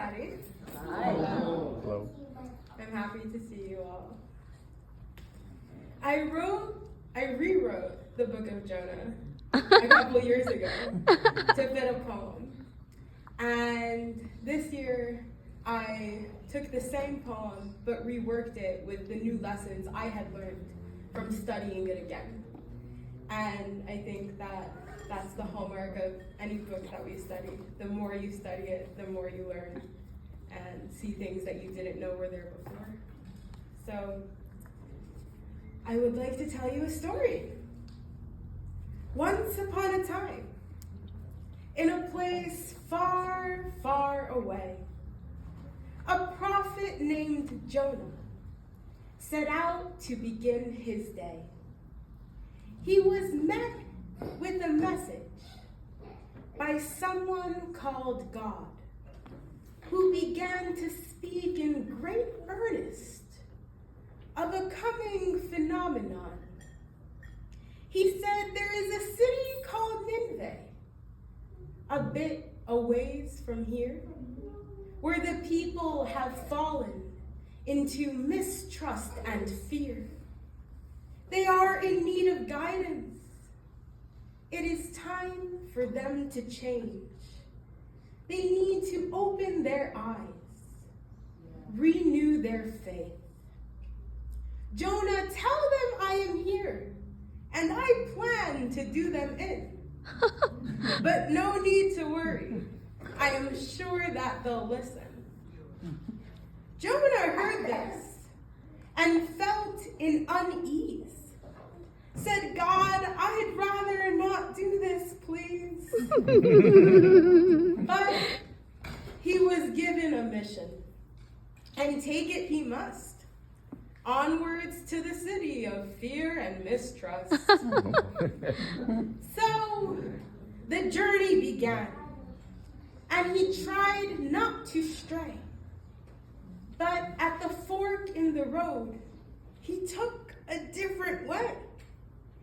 everybody. Hi. Hello. I'm happy to see you all. I rewrote the book of Jonah a couple years ago to fit a poem. And this year, I took the same poem but reworked it with the new lessons I had learned from studying it again. And I think that that's the hallmark of any book that we study. The more you study it, the more you learn and see things that you didn't know were there before. So, I would like to tell you a story. Once upon a time, in a place far, far away, a prophet named Jonah set out to begin his day. He was met with a message by someone called God, who began to speak in great earnest of a coming phenomenon. He said there is a city called Nineveh, a bit a ways from here, where the people have fallen into mistrust and fear. They are in need of guidance. It is time for them to change. They need to open their eyes, renew their faith. Jonah, tell them I am here, and I plan to do them in. But no need to worry. I am sure that they'll listen. Jonah heard this and felt an unease. Said, God, I'd rather not do this, please. But he was given a mission, and take it he must. Onwards to the city of fear and mistrust. So the journey began, and he tried not to stray. But at the fork in the road, he took a different way.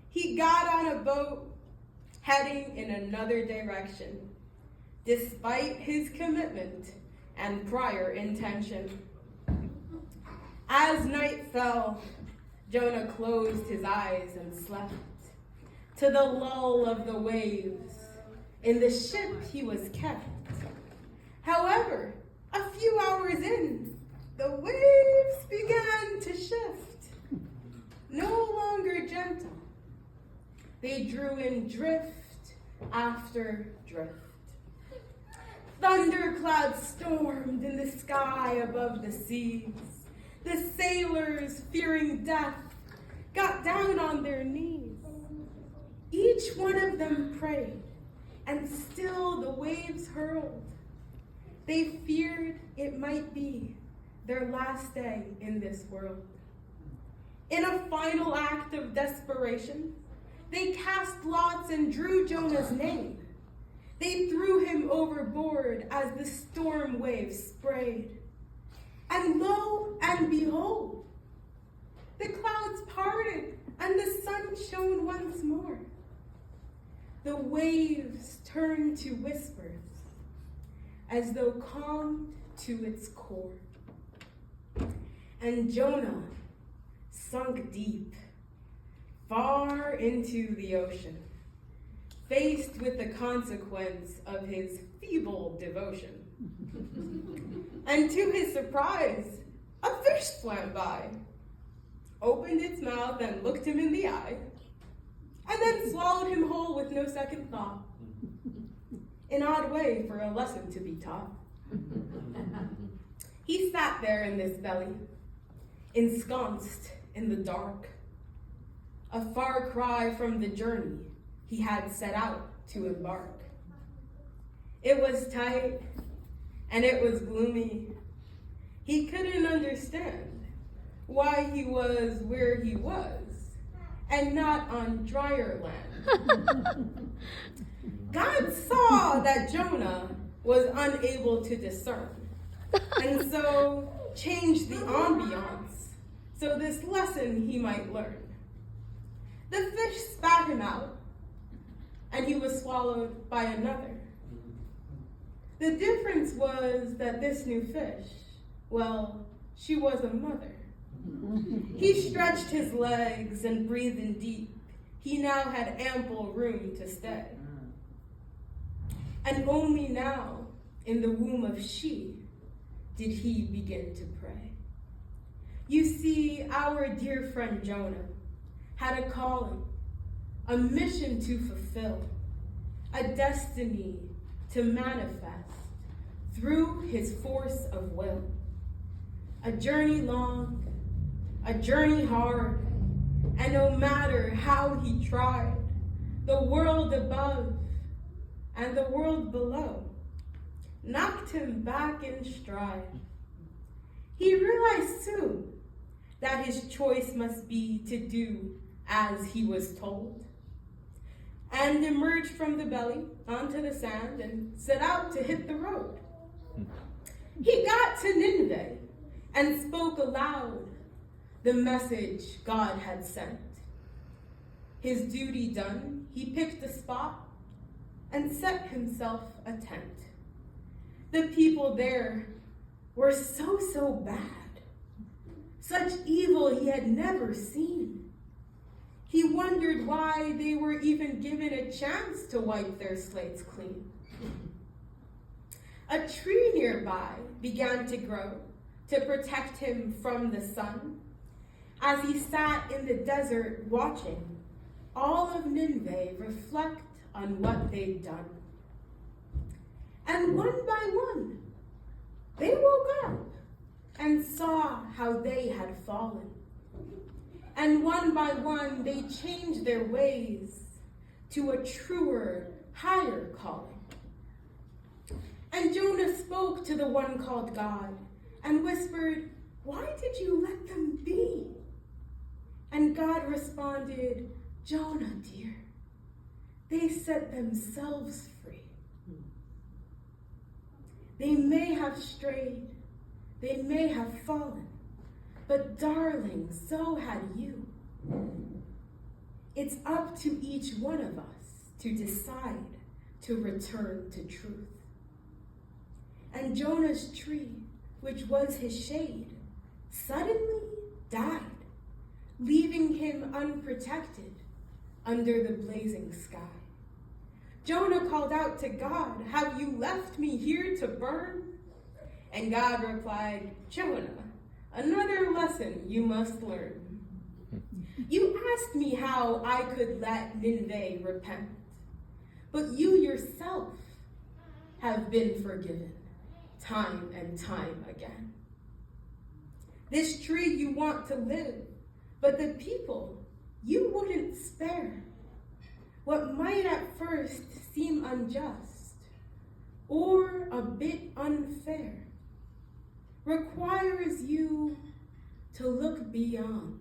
He got on a boat, heading in another direction, despite his commitment and prior intention. As night fell, Jonah closed his eyes and slept. To the lull of the waves, in the ship he was kept. However, a few hours in, the waves began to shift. No longer gentle, they drew in drift after drift. Thunderclouds stormed in the sky above the seas. The sailors, fearing death, got down on their knees. Each one of them prayed, and still the waves hurled. They feared it might be their last day in this world. In a final act of desperation, they cast lots and drew Jonah's name. They threw him overboard as the storm waves sprayed. And lo and behold, the clouds parted and the sun shone once more. The waves turned to whispers, as though calmed to its core. And Jonah sunk deep, far into the ocean, faced with the consequence of his feeble devotion. And to his surprise, a fish swam by, opened its mouth and looked him in the eye, and then swallowed him whole with no second thought. An odd way for a lesson to be taught. He sat there in this belly, ensconced in the dark, a far cry from the journey he had set out to embark. It was tight, and it was gloomy. He couldn't understand why he was where he was, and not on drier land. God saw that Jonah was unable to discern, and so changed the ambiance so this lesson he might learn. The fish spat him out, and he was swallowed by another. The difference was that this new fish, well, she was a mother. He stretched his legs and breathed in deep. He now had ample room to stay. And only now, in the womb of she, did he begin to pray. You see, our dear friend Jonah had a calling, a mission to fulfill, a destiny to manifest through his force of will. A journey long, a journey hard, and no matter how he tried, the world above and the world below knocked him back in stride. He realized soon that his choice must be to do as he was told, and emerged from the belly onto the sand and set out to hit the road. He got to Nineveh and spoke aloud the message God had sent. His duty done, he picked a spot and set himself a tent. The people there were so bad. Such evil he had never seen. He wondered why they were even given a chance to wipe their slates clean. A tree nearby began to grow to protect him from the sun. As he sat in the desert watching all of Nineveh reflect on what they'd done. And one by one, they woke up and saw how they had fallen. And one by one, they changed their ways to a truer, higher calling. And Jonah spoke to the one called God and whispered, "Why did you let them be?" And God responded, "Jonah, dear, they set themselves free. They may have strayed, they may have fallen, but darling, so had you. It's up to each one of us to decide to return to truth." And Jonah's tree, which was his shade, suddenly died, leaving him unprotected under the blazing sky. Jonah called out to God, "Have you left me here to burn?" And God replied, "Jonah, another lesson you must learn. You asked me how I could let Nineveh repent, but you yourself have been forgiven time and time again. This tree you want to live, but the people you wouldn't spare. What might at first seem unjust or a bit unfair requires you to look beyond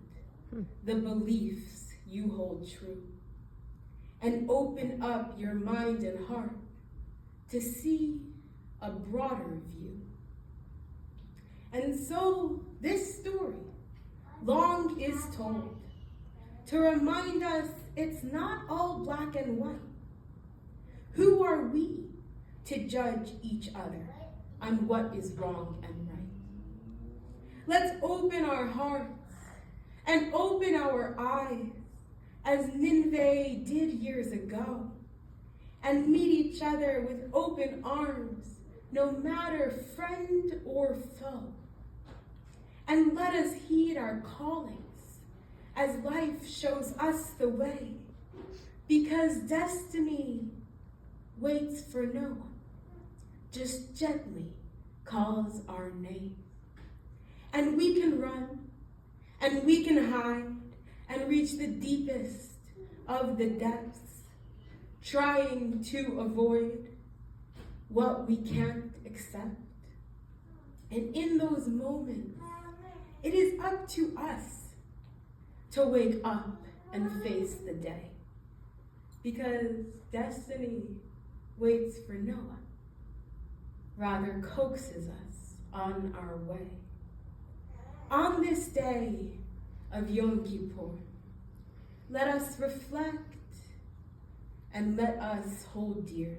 the beliefs you hold true and open up your mind and heart to see a broader view. And so this story, long is told, to remind us it's not all black and white. Who are we to judge each other on what is wrong and right? Let's open our hearts and open our eyes as Nineveh did years ago, and meet each other with open arms, no matter friend or foe. And let us heed our callings as life shows us the way, because destiny waits for no one, just gently calls our name. And we can run, and we can hide, and reach the deepest of the depths, trying to avoid what we can't accept. And in those moments, it is up to us to wake up and face the day, because destiny waits for no one, rather coaxes us on our way. On this day of Yom Kippur, let us reflect and let us hold dear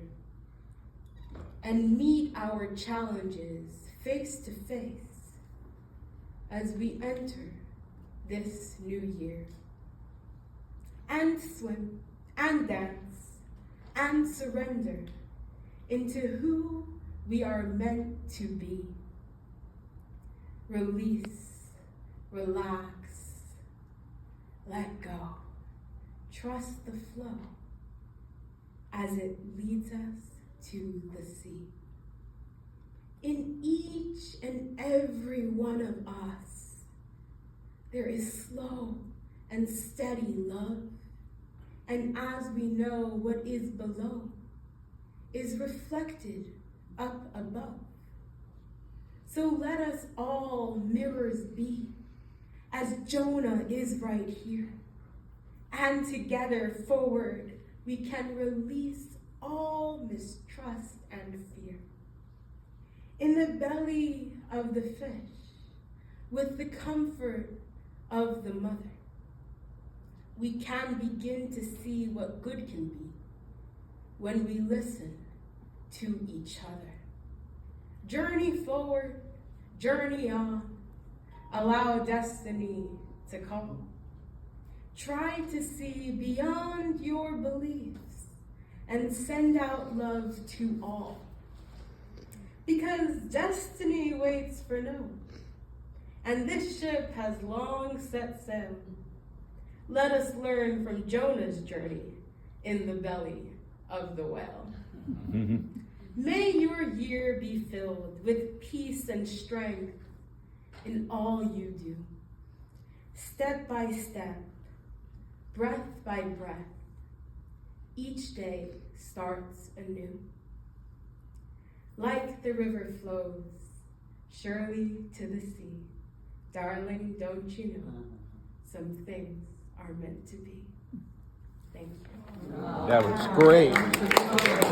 and meet our challenges face to face as we enter this new year. And swim, and dance, and surrender into who we are meant to be. Release, relax, let go. Trust the flow as it leads us to the sea. In each and every one of us, there is slow and steady love. And as we know, what is below is reflected up above. So let us all mirrors be, as Jonah is right here. And together forward, we can release all mistrust and fear. In the belly of the fish, with the comfort of the mother, we can begin to see what good can be when we listen to each other. Journey forward, journey on, allow destiny to call. Try to see beyond your beliefs and send out love to all. Because destiny waits for no one, and this ship has long set sail. Let us learn from Jonah's journey in the belly of the whale. May your year be filled with peace and strength in all you do. Step by step, breath by breath, each day starts anew. Like the river flows surely to the sea, darling, don't you know, some things are meant to be. Thank you. That was great.